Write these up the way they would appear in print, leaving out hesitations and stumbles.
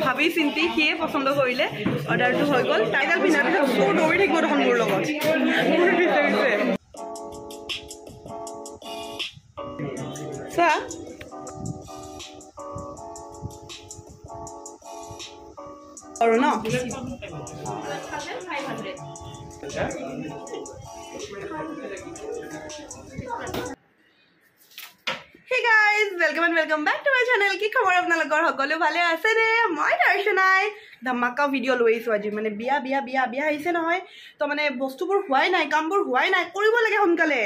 ভাবি চিন্তি সিয়ে পছন্দ কৰিলে অৰ্ডাৰটো হৈ গ'ল টাইডাল পিন্ধাৰ পিছত চৌ দৌৰি থাকিব দেখোন মোৰ লগত চোৱা আৰু ন Hey guys, welcome back to my channel. কি খবৰ আপোনালোকৰ সকলো ভালে আছে নে মই দৰ্শনাই ধমাকা ভিডিও লৈ আছো আজি মানে বিয়া আহিছে নহয় তো মানে বস্তুবোৰ হোৱাই নাই কামবোৰ হোৱাই নাই কৰিব লাগে সোনকালে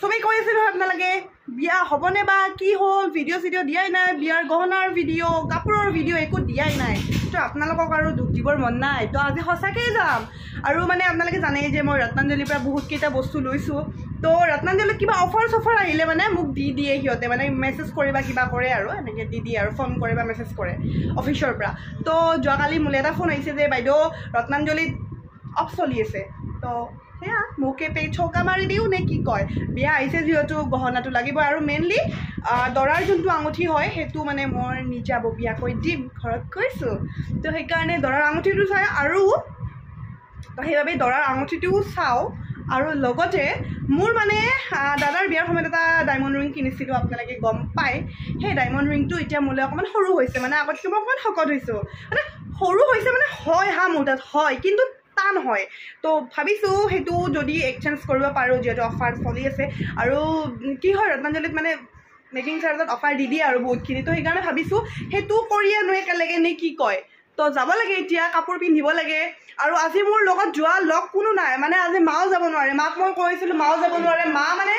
সবে কৈ আছে নহয় আপোনালোকে বিয়া হ'বনে বা কি হ'ল ভিডিও দিয়াই নাই বিয়াৰ গহনাৰ ভিডিও কাপোৰৰ ভিডিও একো দিয়াই নাই তো আপোনালোকক আৰু দুখ দিবৰ মন নাই তো আজি সঁচাকৈ যাম আৰু মানে আপোনালোকে জানেই যে মই ৰত্নাঞ্জলিৰ পৰা বহুত কেইটা বস্তু লৈছোঁ তো ৰত্নাঞ্জলিত কিবা অফাৰ আহিলে মানে মোক দিয়ে সিহঁতে মানে মেছেজ কৰিবা কিবা কৰে আৰু এনেকৈ দিয়ে আৰু ফোন কৰে বা মেছেজ কৰে অফিচৰ পৰা তো যোৱাকালি মোলৈ এটা ফোন আহিছে যে বাইদেউ ৰত্নাঞ্জলিত অফ চলি আছে তো সেয়া মোকে পে চৌকা মাৰি দিওঁ নে কি কয় বিয়া আহিছে যিহেতু গহনাটো লাগিব আৰু মেইনলি দৰাৰ যোনটো আঙুঠি হয় সেইটো মানে মই নিজাববীয়াকৈ দিম ঘৰত কৈছোঁ তো সেইকাৰণে দৰাৰ আঙুঠিটো চাই আৰু সেইবাবে দৰাৰ আঙুঠিটোও চাওঁ আৰু লগতে মোৰ মানে দাদাৰ বিয়াৰ সময়ত এটা ডায়মণ্ড ৰিং কিনিছিলোঁ আপোনালোকে গম পায় সেই ডায়মণ্ড ৰিংটো এতিয়া মোলৈ অকণমান সৰু হৈছে মানে আগতকৈ মই অকণমান শকত হৈছোঁ মানে সৰু হৈছে মানে হয় মোৰ তাত হয় কিন্তু টান হয় তো ভাবিছোঁ সেইটো যদি এক্সচেঞ্জ কৰিব পাৰোঁ যিহেতু অফাৰ চলি আছে আৰু কি হয় ৰত্নাঞ্জলিত মানে মেকিং চাৰ্জত অফাৰ দিয়ে আৰু বহুতখিনি তো সেইকাৰণে ভাবিছোঁ সেইটো কৰি আনো একেলগে নে কি কয় তো যাব লাগে এতিয়া কাপোৰ পিন্ধিব লাগে আৰু আজি মোৰ লগত যোৱা লগ কোনো নাই মানে আজি মাও যাব নোৱাৰে মাক মই কৈছিলোঁ মাও যাব নোৱাৰে মা মানে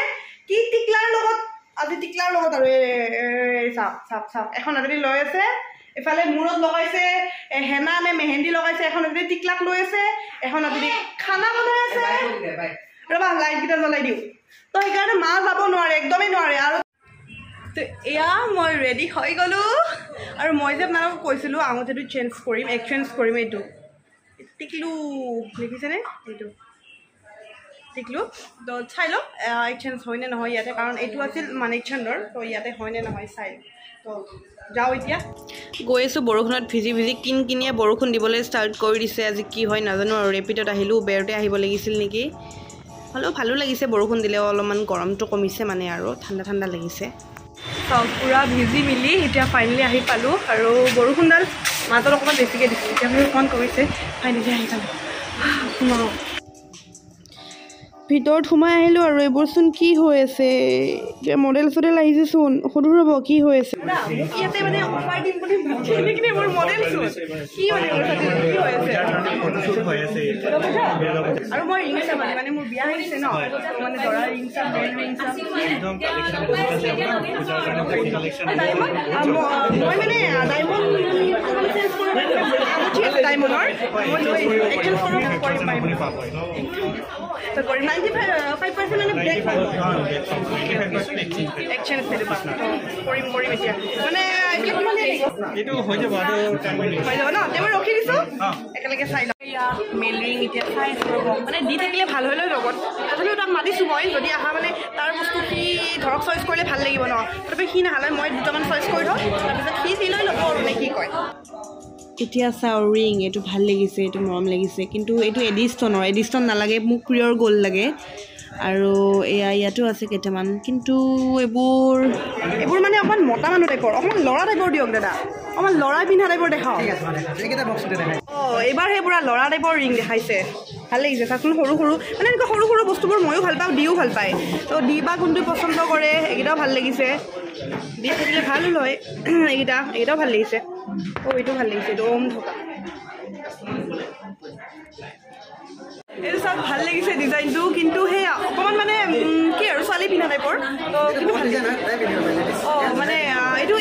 কি টিকলাৰ লগত আজি টিকলাৰ লগত আৰু চাপ এখন আজি লৈ আছে এফালে মূৰত লগাইছে হেনা নে মেহেন্দি লগাইছে এখন আজি টিকলাক লৈ আছে এখন আজি খানা বনাই আছে ৰ'বা লাইটকেইটা জ্বলাই দিওঁ তো সেইকাৰণে মা যাব নোৱাৰে একদমেই নোৱাৰে আৰু তো এয়া মই ৰেডি হৈ গ'লোঁ আৰু মই যে আপোনালোকক কৈছিলোঁ আঙুঠিটো এক্সচেঞ্জ কৰিম এইটো টিকলু দেখিছেনে এইটো টিকলু তো চাই লওক এক্সচেঞ্জ হয়নে নহয় ইয়াতে কাৰণ এইটো আছিল মানিক চান্দৰ তো ইয়াতে হয়নে নহয় চাই তো যাওঁ এতিয়া গৈ আছোঁ বৰষুণত ভিজি কিনিয়ে বৰষুণ দিবলৈ ষ্টাৰ্ট কৰি দিছে আজি কি হয় নাজানো আৰু ৰেপিডত আহিলোঁ উবেৰতে আহিব লাগিছিল নেকি হ'লেও ভালো লাগিছে বৰষুণ দিলেও অলপমান গৰমটো কমিছে মানে আৰু ঠাণ্ডা লাগিছে চাওক পূৰা ভিজি মিলি এতিয়া ফাইনেলি আহি পালোঁ আৰু বৰষুণডাল মাজত অকণমান বেছিকৈ দিছোঁ এতিয়া মানে অকণমান কমিছে ফাইনেলি আহি পালোঁ ভিতৰত সোমাই আহিলোঁ আৰু এইবোৰচোন কি হৈ আছে এতিয়া মডেল আহিছেচোন সুধো ৰ'ব কি হৈ আছে ইয়াতে মানে অফাৰ দিম বুলি ভাবিছে মোৰ মডেলচোন কি মানে আৰু মই ৰিং চাম মানে মোৰ বিয়া আহিছে ন মানে দৰা ৰিং চাম মই মানে ডায়মণ্ডৰ কৰিম 95% মানে ব্লেক এক্সচেঞ্জ কৰিম এতিয়া মানে এইটো হৈ যাব ন মই ৰখি দিছোঁ একেলগে চাই লওঁ মেইল ৰিং এতিয়া চাই মানে দি থাকিলে ভাল হয় লৈ লগত তথাপিও তাক মাতিছোঁ মই যদি আহা মানে তাৰ বস্তু সি ধৰক চইচ কৰিলে ভাল লাগিব ন তথাপি সি নাহালে মই দুটামান চইচ কৰি থওঁ তাৰপিছত সি লৈ ল'ব আৰু নে কি কয় এতিয়া চাওঁ ৰিং এইটো ভাল লাগিছে এইটো মৰম লাগিছে কিন্তু এইটো এডিষ্টন নালাগে মোক পিয়ৰ গ'ল্ড লাগে আৰু ইয়াতো আছে কেইটামান কিন্তু এইবোৰ মানে অকণমান মতা মানুহ টাইপৰ অকণমান ল'ৰা টাইপৰ দিয়ক দাদা অকণমান ল'ৰাই পিন্ধা টাইপৰ দেখাওক এইবাৰ সেই পুৰা ল'ৰা টাইপৰ ৰিং দেখাইছে ভাল লাগিছে চাচোন সৰু মানে এনেকুৱা সৰু বস্তুবোৰ ময়ো ভাল পাওঁ দিও ভাল পায় তো দি বা কোনটো পচন্দ কৰে এইকেইটাও ভাল লাগিছে দি থাকিলে ভাল হয় এইকেইটাও ভাল লাগিছে এইটো ভাল লাগিছে এইটো ওম থকা এইটো চাওক ভাল লাগিছে ডিজাইনটো কিন্তু সেই অকণমান মানে কি আৰু ছোৱালী পিন্ধা টাইপৰ তো কিন্তু ভাল মানে এইটো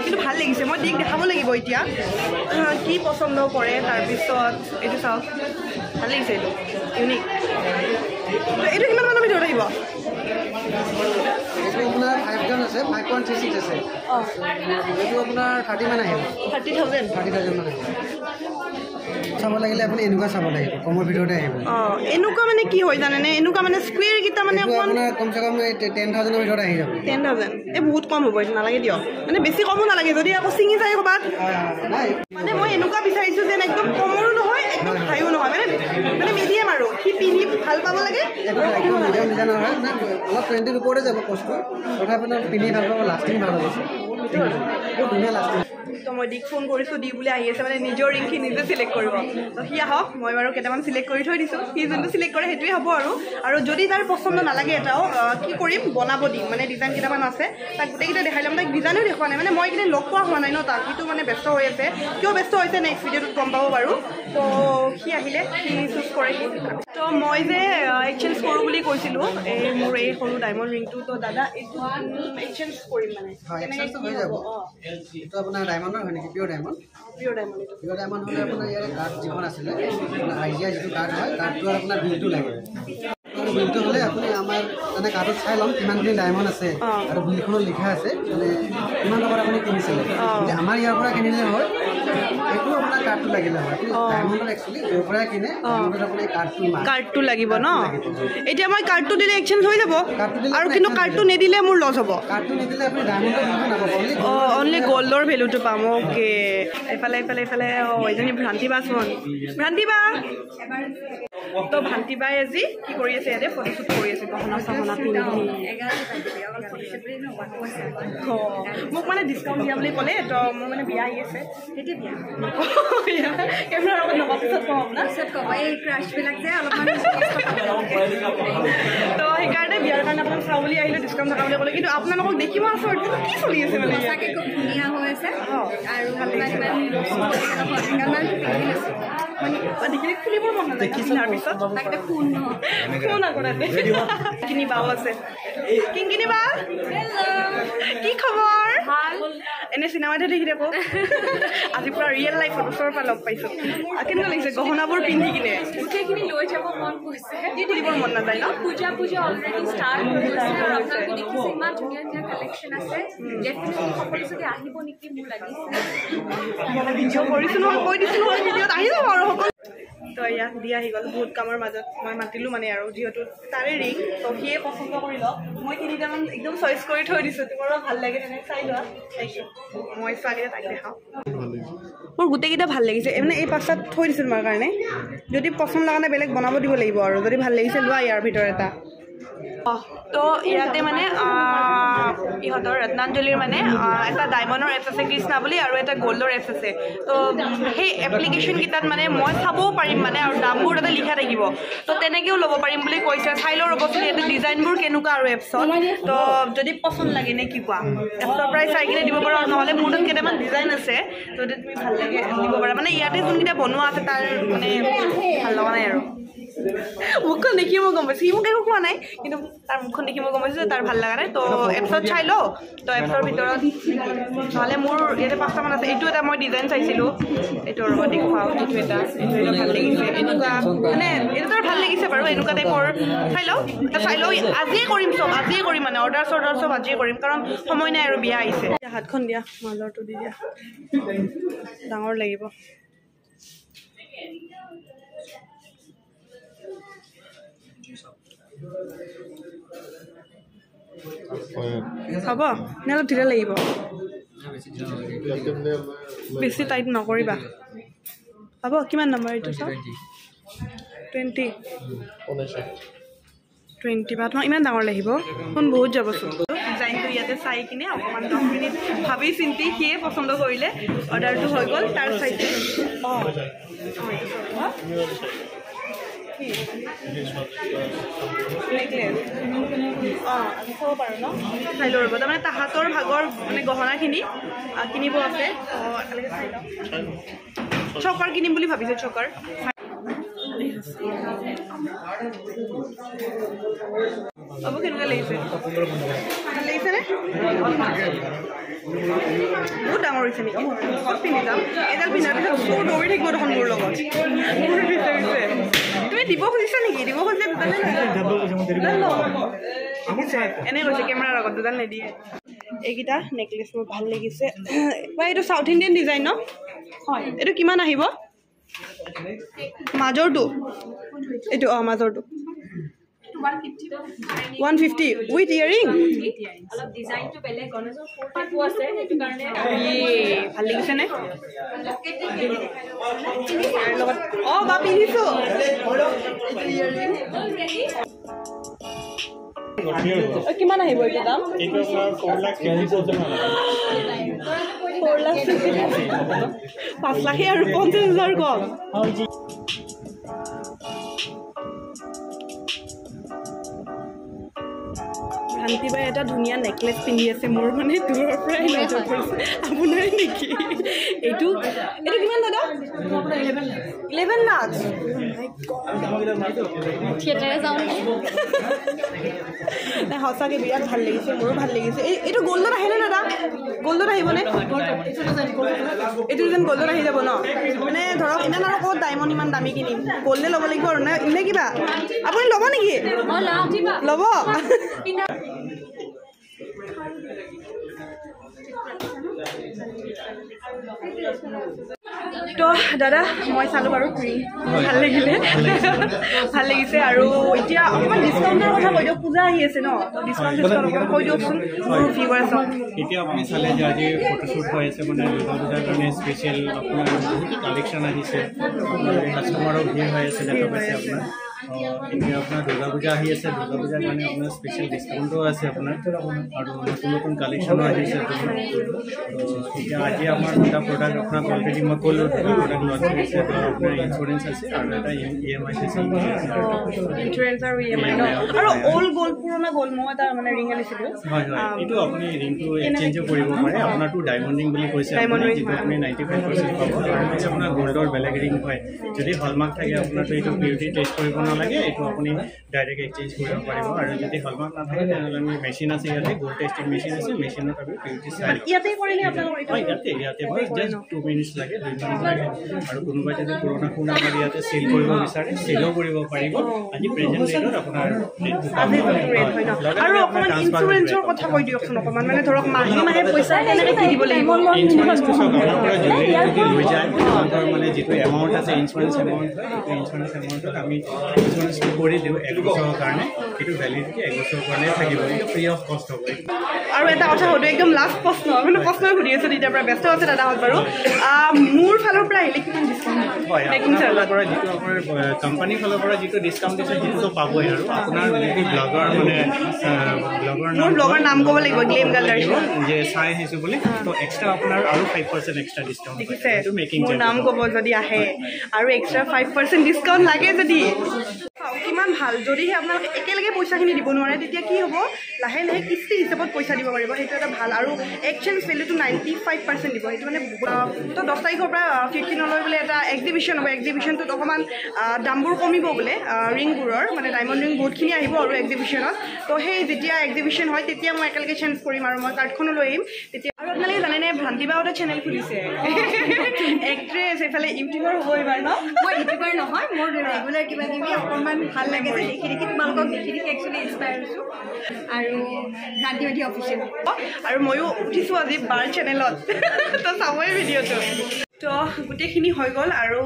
কিন্তু ভাল লাগিছে মই দেখাব লাগিব এতিয়া কি পচন্দ কৰে তাৰপিছত এইটো চাওক ভাল লাগিছে এইটো ইউনিক এইটো কিমান মানৰ ভিতৰত আহিব আপোনাৰ 5 আছে 5.36 আছে এইটো আপোনাৰ 30 মান আহিব 30,000 মান আহিব চাব লাগিলে আপুনি এনেকুৱা চাব লাগিব কমৰ ভিতৰতে আহিব এনেকুৱা মানে কি হয় জানেনে এনেকুৱা মানে স্কুৱেৰ কেইটা মানে আপোনাৰ কমচে কম 10,000 ভিতৰত আহি যাব 10,000 এই বহুত কম হ'ব এইটো নালাগে দিয়ক মানে বেছি কমো নালাগে যদি আকৌ ছিঙি যায় ক'ৰবাত মানে মই এনেকুৱা বিচাৰিছোঁ যেন একদম কমৰো নহয় একদম হাইও নহয় মানে মিডিয়াম আৰু সি পিন্ধি ভাল পাব লাগে অলপ 20 ওপৰতে যাব কষ্টটো তথাপি পিন্ধি ভাল পাব লাষ্টিং ভাল হ'ব বহুত ধুনীয়া লাষ্টিং তো মই দিক ফোন কৰিছোঁ দি বুলি আহি আছে মানে নিজৰ ৰিংখিনি নিজে চিলেক্ট কৰিব তো সি আহক মই বাৰু কেইটামান চিলেক্ট কৰি থৈ দিছোঁ সি যোনটো চিলেক্ট কৰে সেইটোৱে হ'ব আৰু যদি তাৰ পচন্দ নালাগে এটাও কি কৰিম বনাব দিম মানে ডিজাইন কেইটামান আছে তাক গোটেইকেইটা দেখাই ল'ম তাক ডিজাইনো দেখুওৱা নাই মানে মই এইকেইদিন লগ পোৱা হোৱা নাই ন তাক সিটো মানে ব্যস্ত হৈ আছে কিয় ব্যস্ত হৈছে নেক্সট ভিডিঅ'টোত গম পাব বাৰু তো সি আহিলে সি চুজ কৰে তো মই যে এক্সচেঞ্জ কৰোঁ বুলি কৈছিলোঁ মোৰ এই সৰু ডায়মণ্ড ৰিংটো তো দাদা এইটো এক্সচেঞ্জ কৰিম মানে এইটো আপোনাৰ ডায়মণ্ডৰ হয় নেকি পিয়'ৰ ডায়মণ্ড হ'লে আপোনাৰ ইয়াৰ কাৰ্ড যিখন আছিলে আইডিয়া যিটো কাৰ্ড হয় কাৰ্ডটো আপোনাৰ বিলটো লাগে বিলটো হ'লে আপুনি আমাৰ মানে কাৰ্ডত চাই ল'ম কিমানখিনি ডায়মণ্ড আছে আৰু বিলখনত লিখা আছে মানে কিমান টকাত আপুনি কিনিছিলে আমাৰ ইয়াৰ পৰা কিনিলে হয় এইটো আপোনাৰ কাৰ্ডটো লাগিলে হয় ডায়মণ্ডত একচুৱেলি য'ৰ পৰাই কিনে আপুনি কাৰ্ডটো লাগিব ন এতিয়া মই কাৰ্ডটো দিলে এক্সচেঞ্জ হৈ যাব আৰু কিন্তু কাৰ্ডটো নিদিলে মোৰ লছ হ'ব কাৰ্ডটো নিদিলে আপুনি ডায়মণ্ডৰ বিলটো নাপাব অনলি গ'ল্ডৰ ভেলুটো পাম অ'কে এইফালে এজনী ভ্ৰান্তিবাচোন ভ্ৰান্তিবা তো ভান্তিবাই আজি কি কৰি আছে ইয়াতে ফটোশ্বুট কৰি আছে গহনা চহনা পিন্ধি মোক মানে ডিছকাউণ্ট দিয়া বুলি ক'লে তো মোৰ মানে বিয়া আহি আছে সেইটোৱে বিয়া কেমেৰাৰ লগত নকওঁ পিছত কওঁ আপোনাৰ পিছত ক'ব এই ক্ৰাছবিলাক যে অলপমান তো সেইকাৰণে বিয়াৰ কাৰণে আপোনাক চাওঁ বুলি আহিলোঁ ডিছকাউণ্ট থকা বুলি ক'লে কিন্তু আপোনালোকক দেখিব আছোঁ কি চলি আছে মানে সঁচাকৈ খুব ধুনীয়া হৈ আছে আৰু দেখিলে খুলিবৰ মন নাযায় কিনাৰ পিছত তাকে ফোন আগতে কিনিবাও আছে কিনিবা কি খবৰ ভাল এনে চিনেমাতে দেখি থাকোঁ আজি পুৰা ৰিয়েল লাইফত ওচৰৰ পৰা লগ পাইছোঁ কেনেকুৱা লাগিছে গহনাবোৰ পিন্ধি কিনে গোটেইখিনি লৈ যাব মন গৈছে কি খুলিবৰ মন নাযায় ন পূজা অলৰেডি ষ্টাৰ্ট হৈ গৈছে আৰু আপোনালোকে দেখিছে ইমান ধুনীয়া ধুনীয়া কালেকশ্যন আছে ডেফিনেটলি সকলো যদি আহিব নেকি মোৰ লাগিছে ভিডিঅ' কৰিছোঁ নহয় কৈ দিছোঁ নহয় ভিডিঅ'ত আহি যাব আৰু সকলো তো ইয়াক দি আহি গ'ল বহুত কামৰ মাজত মই মাতিলোঁ মানে আৰু যিহেতু তাৰে ৰিং তো সিয়ে পচন্দ কৰি লওক মই তিনিটামান একদম চইচ কৰি থৈ দিছোঁ তোমাৰো ভাল লাগে তেনেকৈ চাই লোৱা চাইছোঁ মই ছোৱালীয়ে তাক দেখাওঁ মোৰ গোটেইকেইটা ভাল লাগিছে মানে এই পাঁচটাত থৈ দিছোঁ তোমাৰ কাৰণে যদি পচন্দ লগা নাই বেলেগ বনাব দিব লাগিব আৰু যদি ভাল লাগিছে লোৱা ইয়াৰ ভিতৰত এটা তো ইয়াতে মানে ইহঁতৰ ৰত্নাঞ্জলিৰ মানে এটা ডায়মণ্ডৰ এপছ আছে কৃষ্ণা বুলি আৰু এটা গ'ল্ডৰ এপছ আছে তো সেই এপ্লিকেশ্যনকেইটাত মানে মই চাবও পাৰিম মানে আৰু দামবোৰ তাতে লিখা থাকিব তো তেনেকৈও ল'ব পাৰিম বুলি কৈছে চাই লওঁ ৰ'বচোন ইয়াতে ডিজাইনবোৰ কেনেকুৱা আৰু এপছত তো যদি পচন্দ লাগে নে কি কোৱা এপছৰ পৰাই চাই কিনে দিব পাৰোঁ নহ'লে মোৰ তাত কেইটামান ডিজাইন আছে যদি তুমি ভাল লাগে দিব পাৰা মানে ইয়াতে যোনকেইটা বনোৱা আছে তাৰ মানে ভাল লগা নাই আৰু মুখখন দেখি মই গম পাইছোঁ সি মোক একো কোৱা নাই কিন্তু তাৰ মুখখন দেখি মই গম পাইছোঁ যে তাৰ ভাল লগা নাই তো এপছত চাই লওঁ তো এপছৰ ভিতৰত নহ'লে মোৰ ইয়াতে পাঁচটামান আছে এইটো এটা মই ডিজাইন চাইছিলোঁ এইটো ৰ'ব দেখুৱাওঁ এইটো এটা ভাল লাগিছে এনেকুৱা মানে এইটো তাৰ ভাল লাগিছে বাৰু এনেকুৱা টাইপৰ চাই লওঁ আজিয়ে কৰিম চব আজিয়ে কৰিম মানে অৰ্ডাৰ চব আজিয়ে কৰিম কাৰণ সময় নাই আৰু বিয়া আহিছে হাতখন দিয়া মাজৰটো দি দিয়া ডাঙৰ লাগিব হ'ব নে অলপ ঢিলা লাগিব বেছি টাইট নকৰিবা হ'ব কিমান নম্বৰ এইটো চাওক 20 বা তোমাক ইমান ডাঙৰ লাগিব ফোন বহুত যাবচোন ডিজাইনটো ইয়াতে চাই কিনে অকণমান 10 মিনিট ভাবি চিন্তি সিয়ে পচন্দ কৰিলে অৰ্ডাৰটো হৈ গ'ল তাৰ চাইতে নেকলেছ আমি চাব পাৰোঁ ন চাই লওঁ ৰ'ব তাৰমানে তাহাঁতৰ ভাগৰ মানে গহনাখিনি কিনিব আছে একেলগে চাই লওঁ চকাৰ কিনিম বুলি ভাবিছোঁ চকাৰ হ'ব কেনেকুৱা লাগিছে ভাল লাগিছেনে বহুত ডাঙৰ হৈছে নেকি চব পিন্ধি যাম এডাল পিন্ধাৰ পিছত চোৰ দৌৰি থাকিব দেখোন মোৰ লগত মোৰ বিচাৰিছে তুমি দিব খুজিছা নেকি দিব খুজিছে এনে কৈছে কেমেৰাৰ আগত দুডাল নিদিয়ে এইকেইটা নেকলেছ মোৰ ভাল লাগিছে বা এইটো চাউথ ইণ্ডিয়ান ডিজাইন ন হয় এইটো কিমান আহিব মাজৰটো এইটো মাজৰটো 150 উইথ ইয়েৰিং অলপ ডিজাইনটো বেলেগ গণেশৰ 42 আছে সেইটো কাৰণে ভাল লাগিছে নে লগত বা পিন্ধিছো কিমান আহিব এইটো দাম 5 লাখ আৰু 50,000 কম শান্তিবাই এটা ধুনীয়া নেকলেছ পিন্ধি আছে মোৰ মানে দূৰৰ পৰাই নজৰ পৰিছে আপোনাৰ নেকি এইটো কিমান দাদা 11 লাখ থিয়েটাৰে যাওঁ সঁচাকৈ বিৰাট ভাল লাগিছে মোৰো ভাল লাগিছে এইটো গ'ল্ডত আহেনে দাদা গ'ল্ডত আহিবনে এইটো যেন গ'ল্ডত আহি যাব ন মানে ধৰক ইমান আৰু ক'ত ডায়মণ্ড ইমান দামী কিনিম গ'ল্ডে ল'ব লাগিব আৰু নে কিবা আপুনি ল'ব নেকি ল'ব তো দাদা মই চালোঁ বাৰু ভাল লাগিলে ভাল লাগিছে আৰু এতিয়া অকণমান ডিছকাউণ্টৰ কথা কৈ দিয়ক পূজা আহি আছে ন ডিছকাউণ্ট কৈ দিয়কচোন মোৰ ভিউৱাৰ্ছ এতিয়া আপুনি চালে যে আজি ফটোশ্বুট হৈ আছে মানে দুৰ্গা পূজাৰ কাৰণে স্পেচিয়েল আপোনাৰ বহুতো কালেকশ্যন আহিছে কাষ্টমাৰো ভিৰ হৈ আছে দেখা পাইছে আপোনাৰ এতিয়া আপোনাৰ দুৰ্গা পূজা আহি আছে দুৰ্গা পূজাৰ কাৰণে আপোনাৰ স্পেচিয়েল ডিছকাউণ্টো আছে আপোনাৰ আৰু নতুন নতুন কালেকশ্যনো আহিছে এতিয়া আজি আমাৰ দুটা প্ৰডাক্ট আপোনাক অলৰেডি মই ক'লোঁ দুটা প্ৰডাক্ট লঞ্চ কৰিছে আপোনাৰ ইঞ্চুৰেঞ্চ আছে আৰু এটা EMI ফেচিলিটি আছে ইঞ্চুৰেঞ্চ আৰু EMI ন আৰু অল্ড গ'ল্ড পুৰণা গ'ল্ড মই এটা মানে ৰিং আনিছিলোঁ হয় হয় এইটো আপুনি ৰিংটো এক্সচেঞ্জো কৰিব পাৰে আপোনাৰটো ডায়মণ্ড ৰিং বুলি কৈছে যিটো আপুনি 95% পাব আৰু যদি আপোনাৰ গ'ল্ডৰ বেলেগ ৰিং হয় যদি হলমাৰ্ক থাকে আপোনাৰটো এইটো পিউৰিটি টেষ্ট কৰিব নালাগে এইটো আপুনি ডাইৰেক্ট এক্সচেঞ্জ কৰিব পাৰিব আৰু যদি হলমাৰ্ক নাথাকে তেনেহ'লে আমি মেচিন আছে ইয়াতে গ'ল্ড টেষ্টিং মেচিন আছে মেচিনত আমি পিউৰিটি চাই ইয়াতে কৰিলে আপোনালোকৰ ইয়াতে বাৰু জাষ্ট 2 মিনিটছ লাগে 2 মিনিট লাগে আৰু কোনোবাই যদি পুৰণা ফোন আমাৰ ইয়াতে চেল কৰিব বিচাৰে চেলো কৰিব পাৰিব আজি প্ৰেজেণ্ট ৰেটত আপোনাৰ আৰু অকণমান ইঞ্চুৰেঞ্চৰ কথা কৈ দিয়কচোন অকণমান মানে ধৰক মাহে মাহে পইচা কেনেকৈ কি দিব লাগিব ইঞ্চুৰেঞ্চটো চব আমাৰ পৰা জুৱেলাৰী যদি লৈ যায় আপোনালোকৰ মানে যিটো এমাউণ্ট আছে ইঞ্চুৰেঞ্চ এমাউণ্ট হয় সেইটো ইঞ্চুৰেঞ্চ এমাউণ্টত আমি ইঞ্চুৰেঞ্চটো কৰি দিওঁ 1 বছৰৰ কাৰণে সেইটো ভেলিডিটি 1 বছৰৰ কাৰণে থাকিব এইটো ফ্ৰী অফ কষ্ট হ'ব আৰু এটা কথা সুধো একদম লাষ্ট প্ৰশ্ন মানে প্ৰশ্ন সুধি আছোঁ তেতিয়াৰ পৰা ব্যস্ত আছে দাদাহঁত বাৰু মোৰ ফালৰ পৰা আহিলে কিমান ডিছকাউণ্ট হয় আপোনাৰ পৰা যিটো আপোনাৰ কোম্পানীৰ ফালৰ পৰা যিটো ডিছকাউণ্ট দিছে সেইটোতো পাবই আৰু আপোনাৰ যিটো ব্লগৰ মানে ব্লগৰ নাম ক'ব লাগিব গ্লেম গাৰ্লাৰ যে চাই আহিছোঁ বুলি তো এক্সট্ৰা আপোনাৰ আৰু 5% এক্সট্ৰা ডিছকাউণ্ট দেখিছে মোৰ নাম ক'ব যদি আহে আৰু এক্সট্ৰা 5% ডিছকাউণ্ট লাগে যদি কিমান ভাল যদিহে আপোনালোকে একেলগে পইচাখিনি দিব নোৱাৰে তেতিয়া কি হ'ব লাহে লাহে কিস্তি হিচাপত পইচা দিব পাৰিব সেইটো এটা ভাল আৰু এক্সচেঞ্জ ভেলুটো 95% দিব সেইটো মানে তো 10 তাৰিখৰ পৰা 15লৈ বোলে এটা এক্সিবিশ্যন হ'ব এক্সিবিশ্যনটোত অকণমান দামবোৰ কমিব বোলে ৰিংবোৰৰ মানে ডায়মণ্ড ৰিং বহুতখিনি আহিব আৰু এক্সিবিশ্যনত তো সেই যেতিয়া এক্সিবিশ্যন হয় তেতিয়া মই একেলগে চেঞ্জ কৰিম আৰু মই কাৰ্ডখনো লৈ আহিম তেতিয়া আৰু আপোনালোকে জানেনে ভ্ৰান্তিবাহঁতে চেনেল খুলিছে এক্ট্ৰেছ এইফালে ইউটিউবাৰ হ'ব এইবাৰ ন মই ইউটিউবাৰ নহয় মোৰ ৰেগুলাৰ কিবা কিবি অকণমান ভাল লাগে যে দেখি দেখি তোমালোকক দেখি দেখি একচুৱেলি ইনস্পায়াৰ হৈছোঁ আৰু ভ্ৰান্তিবাদী অফিচিয়েল আৰু ময়ো উঠিছোঁ আজি বাৰ চেনেলত তো চাবই ভিডিঅ'টো তো গোটেইখিনি হৈ গ'ল আৰু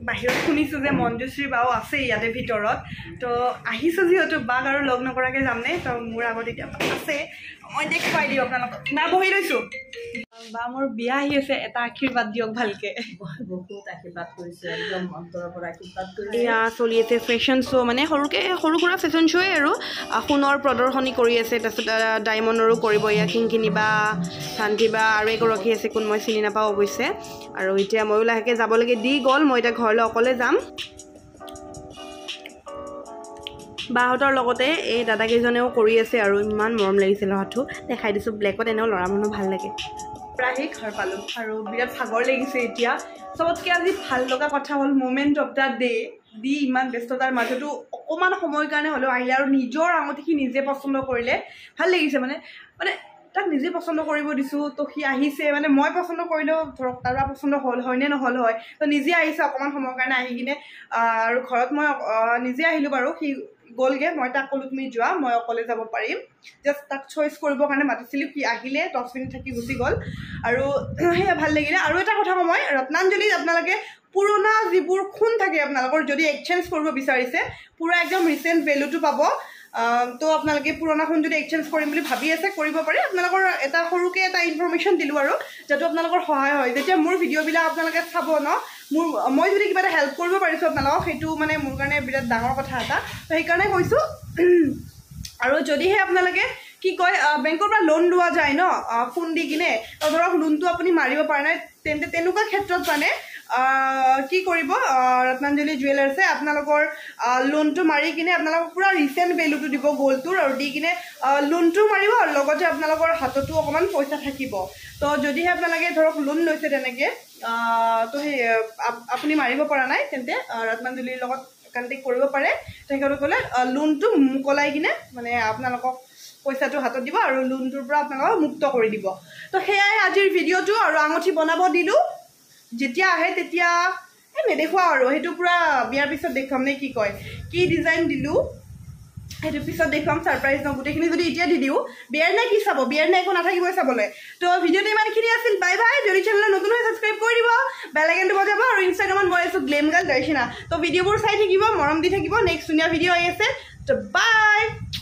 বাহিৰত শুনিছোঁ যে মঞ্জুশ্ৰী বাও আছে ইয়াতে ভিতৰত তো আহিছোঁ যিহেতু বাক আৰু লগ নকৰাকৈ যামনে তো মোৰ আগত এতিয়া আছে মই দেখুৱাই দিওঁ আপোনালোকক না বহি লৈছোঁ বা মোৰ বিয়া আহি আছে এটা আশীৰ্বাদ দিয়ক ভালকে বহুত আশীৰ্বাদ কৰিছে একদম অন্তৰৰ পৰা আশীৰ্বাদ কৰিছে এয়া চলি আছে ফেশ্বন শ্ব' মানে সৰু সুৰা ফেশ্বন শ্ব'য়ে আৰু সোণৰ প্ৰদৰ্শনী কৰি আছে তাৰপিছত ডায়মণ্ডৰো কৰিব এয়া কিংকিনিবা শান্তিবা আৰু এগৰাকী আছে কোন মই চিনি নাপাওঁ অৱশ্যে আৰু এতিয়া ময়ো লাহেকৈ যাবলৈকে দি গ'ল মই এতিয়া ঘৰলৈ অকলে যাম বাহঁতৰ লগতে এই দাদাকেইজনেও কৰি আছে আৰু ইমান মৰম লাগিছে ল'ৰাটো দেখাই দিছোঁ ব্লেকত এনেও ল'ৰা মানুহ ভাল লাগে প্ৰায় ঘৰ পালোঁ আৰু বিৰাট ভাগৰ লাগিছে এতিয়া চবতকৈ আজি ভাল লগা কথা হ'ল moment of the day the ইমান ব্যস্ততাৰ মাজতো অকণমান সময়ৰ কাৰণে হ'লেও আহিলে আৰু নিজৰ আঙুঠিখিনি নিজে পচন্দ কৰিলে ভাল লাগিছে মানে তাক নিজে পচন্দ কৰিব দিছোঁ তো সি আহিছে মানে মই পচন্দ কৰিলেও ধৰক তাৰ পচন্দ হ'ল হয়নে নহ'ল হয় তো নিজে আহিছে অকণমান সময়ৰ কাৰণে আহি কিনে আৰু ঘৰত মই নিজে আহিলোঁ বাৰু সি গ'লগৈ মই তাক ক'লোঁ তুমি যোৱা মই অকলে যাব পাৰিম জাষ্ট তাক চইচ কৰিবৰ কাৰণে মাতিছিলোঁ সি আহিলে 10 মিনিট থাকি গুচি গ'ল আৰু সেয়া ভাল লাগিলে আৰু এটা কথা কওঁ মই ৰত্নাঞ্জলিত আপোনালোকে পুৰণা যিবোৰ খুন থাকে আপোনালোকৰ যদি এক্সচেঞ্জ কৰিব বিচাৰিছে পুৰা একদম ৰিচেণ্ট ভেলুটো পাব তো আপোনালোকে পুৰণা খুন যদি এক্সচেঞ্জ কৰিম বুলি ভাবি আছে কৰিব পাৰে আপোনালোকৰ এটা সৰুকৈ এটা ইনফৰমেশ্যন দিলোঁ আৰু যাতে আপোনালোকৰ সহায় হয় যেতিয়া মোৰ ভিডিঅ'বিলাক আপোনালোকে চাব ন মোৰ মই যদি কিবা এটা হেল্প কৰিব পাৰিছোঁ আপোনালোকক সেইটো মানে মোৰ কাৰণে বিৰাট ডাঙৰ কথা এটা তো সেইকাৰণে কৈছোঁ আৰু যদিহে আপোনালোকে কি কয় বেংকৰ পৰা লোন লোৱা যায় ন ফোন দি কিনে ধৰক লোনটো আপুনি মাৰিব পৰা নাই তেন্তে তেনেকুৱা ক্ষেত্ৰত মানে কি কৰিব ৰত্নাঞ্জলি জুৱেলাৰ্ছে আপোনালোকৰ লোনটো মাৰি কিনে আপোনালোকক পুৰা ৰিচেণ্ট ভেলুটো দিব গ'লটোৰ আৰু দি কিনে লোনটো মাৰিব আৰু লগতে আপোনালোকৰ হাততো অকণমান পইচা থাকিব তো যদিহে আপোনালোকে ধৰক লোন লৈছে তেনেকৈ তো সেই আপুনি মাৰিব পৰা নাই তেন্তে ৰত্নাঞ্জলিৰ লগত কণ্টেক্ট কৰিব পাৰে তেখেতসকলে লোনটো মুকলাই কিনে মানে আপোনালোকক পইচাটো হাতত দিব আৰু লোনটোৰ পৰা আপোনালোকক মুক্ত কৰি দিব তো সেয়াই আজিৰ ভিডিঅ'টো আৰু আঙুঠি বনাব দিলোঁ যেতিয়া আহে তেতিয়া নেদেখুৱা আৰু সেইটো পুৰা বিয়াৰ পিছত দেখুৱাম নে কি কয় কি ডিজাইন দিলোঁ সেইটো পিছত দেখুৱাম ছাৰপ্ৰাইজ ন গোটেইখিনি যদি এতিয়া দি দিওঁ বিয়াৰ নাই কি চাব বিয়াৰ নাই একো নাথাকিবই চাবলৈ তো ভিডিঅ'টো ইমানখিনি আছিল বাই বাই যদি চেনেলত নতুন হৈ ছাবস্ক্ৰাইব কৰি দিব বেল আইকনটো বজাব আৰু ইনষ্টাগ্ৰামত মই আছোঁ গ্লেম গাৰ্ল দৰ্শনা তো ভিডিঅ'বোৰ চাই থাকিব মৰম দি থাকিব নেক্সট ধুনীয়া ভিডিঅ' আহি আছে তো বাই